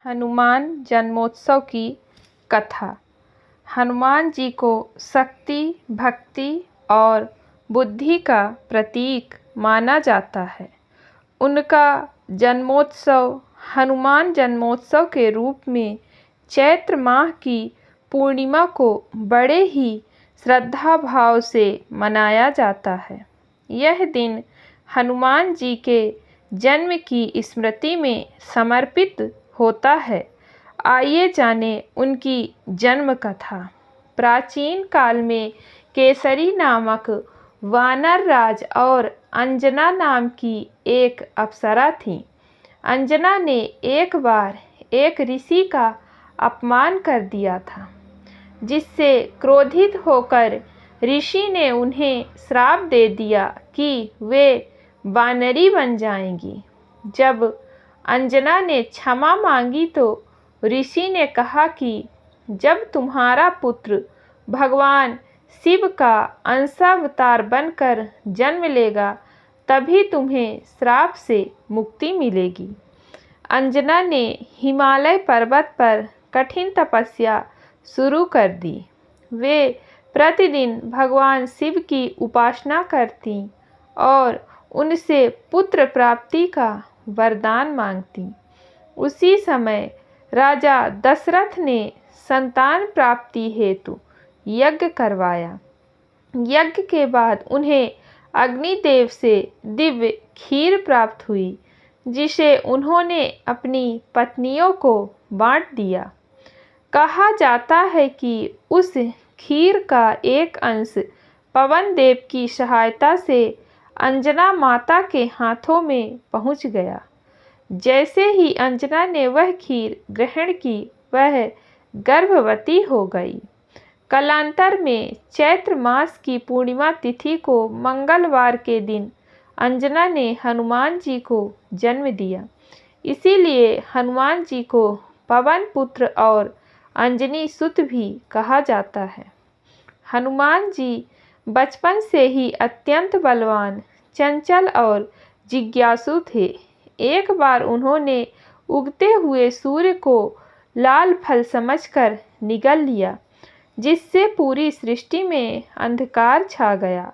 हनुमान जन्मोत्सव की कथा। हनुमान जी को शक्ति, भक्ति और बुद्धि का प्रतीक माना जाता है। उनका जन्मोत्सव हनुमान जन्मोत्सव के रूप में चैत्र माह की पूर्णिमा को बड़े ही श्रद्धा भाव से मनाया जाता है। यह दिन हनुमान जी के जन्म की स्मृति में समर्पित होता है। आइए जाने उनकी जन्म कथा। प्राचीन काल में केसरी नामक वानर राज और अंजना नाम की एक अप्सरा थी। अंजना ने एक बार एक ऋषि का अपमान कर दिया था, जिससे क्रोधित होकर ऋषि ने उन्हें श्राप दे दिया कि वे वानरी बन जाएंगी। जब अंजना ने क्षमा मांगी तो ऋषि ने कहा कि जब तुम्हारा पुत्र भगवान शिव का अंशावतार बनकर जन्म लेगा तभी तुम्हें श्राप से मुक्ति मिलेगी। अंजना ने हिमालय पर्वत पर कठिन तपस्या शुरू कर दी। वे प्रतिदिन भगवान शिव की उपासना करती और उनसे पुत्र प्राप्ति का वरदान मांगती। उसी समय राजा दशरथ ने संतान प्राप्ति हेतु यज्ञ करवाया। यज्ञ के बाद उन्हें अग्निदेव से दिव्य खीर प्राप्त हुई, जिसे उन्होंने अपनी पत्नियों को बांट दिया। कहा जाता है कि उस खीर का एक अंश पवन देव की सहायता से अंजना माता के हाथों में पहुंच गया। जैसे ही अंजना ने वह खीर ग्रहण की, वह गर्भवती हो गई। कालांतर में चैत्र मास की पूर्णिमा तिथि को मंगलवार के दिन अंजना ने हनुमान जी को जन्म दिया। इसीलिए हनुमान जी को पवन पुत्र और अंजनी सुत भी कहा जाता है। हनुमान जी बचपन से ही अत्यंत बलवान, चंचल और जिज्ञासु थे। एक बार उन्होंने उगते हुए सूर्य को लाल फल समझकर निगल लिया, जिससे पूरी सृष्टि में अंधकार छा गया।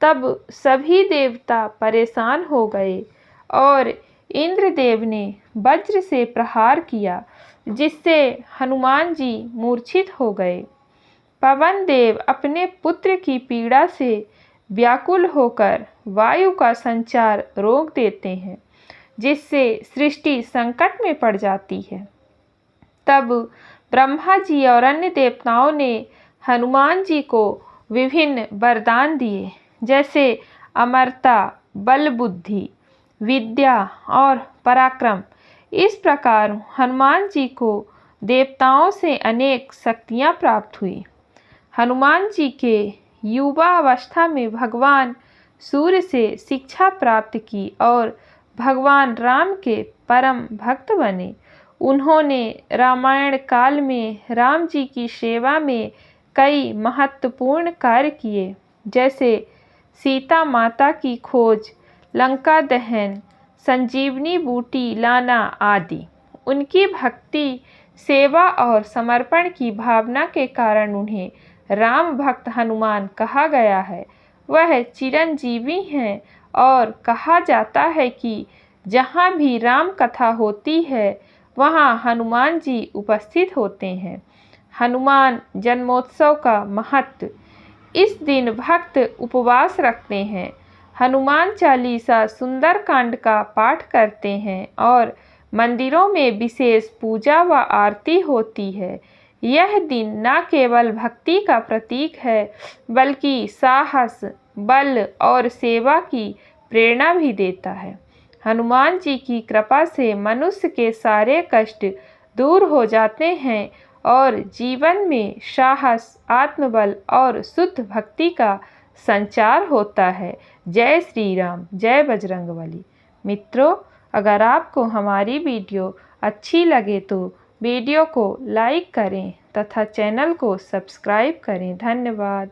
तब सभी देवता परेशान हो गए और इंद्रदेव ने वज्र से प्रहार किया, जिससे हनुमान जी मूर्छित हो गए। पवन देव अपने पुत्र की पीड़ा से व्याकुल होकर वायु का संचार रोक देते हैं, जिससे सृष्टि संकट में पड़ जाती है। तब ब्रह्मा जी और अन्य देवताओं ने हनुमान जी को विभिन्न वरदान दिए, जैसे अमरता, बल, बुद्धि, विद्या और पराक्रम। इस प्रकार हनुमान जी को देवताओं से अनेक शक्तियाँ प्राप्त हुई। हनुमान जी के युवा अवस्था में भगवान सूर्य से शिक्षा प्राप्त की और भगवान राम के परम भक्त बने। उन्होंने रामायण काल में राम जी की सेवा में कई महत्वपूर्ण कार्य किए, जैसे सीता माता की खोज, लंका दहन, संजीवनी बूटी लाना आदि। उनकी भक्ति, सेवा और समर्पण की भावना के कारण उन्हें राम भक्त हनुमान कहा गया है। वह चिरंजीवी हैं और कहा जाता है कि जहाँ भी राम कथा होती है वहाँ हनुमान जी उपस्थित होते हैं। हनुमान जन्मोत्सव का महत्व। इस दिन भक्त उपवास रखते हैं, हनुमान चालीसा सुंदरकांड का पाठ करते हैं और मंदिरों में विशेष पूजा व आरती होती है। यह दिन न केवल भक्ति का प्रतीक है, बल्कि साहस, बल और सेवा की प्रेरणा भी देता है। हनुमान जी की कृपा से मनुष्य के सारे कष्ट दूर हो जाते हैं और जीवन में साहस, आत्मबल और शुद्ध भक्ति का संचार होता है। जय श्री राम, जय बजरंगबली। मित्रों, अगर आपको हमारी वीडियो अच्छी लगे तो वीडियो को लाइक करें तथा चैनल को सब्सक्राइब करें। धन्यवाद।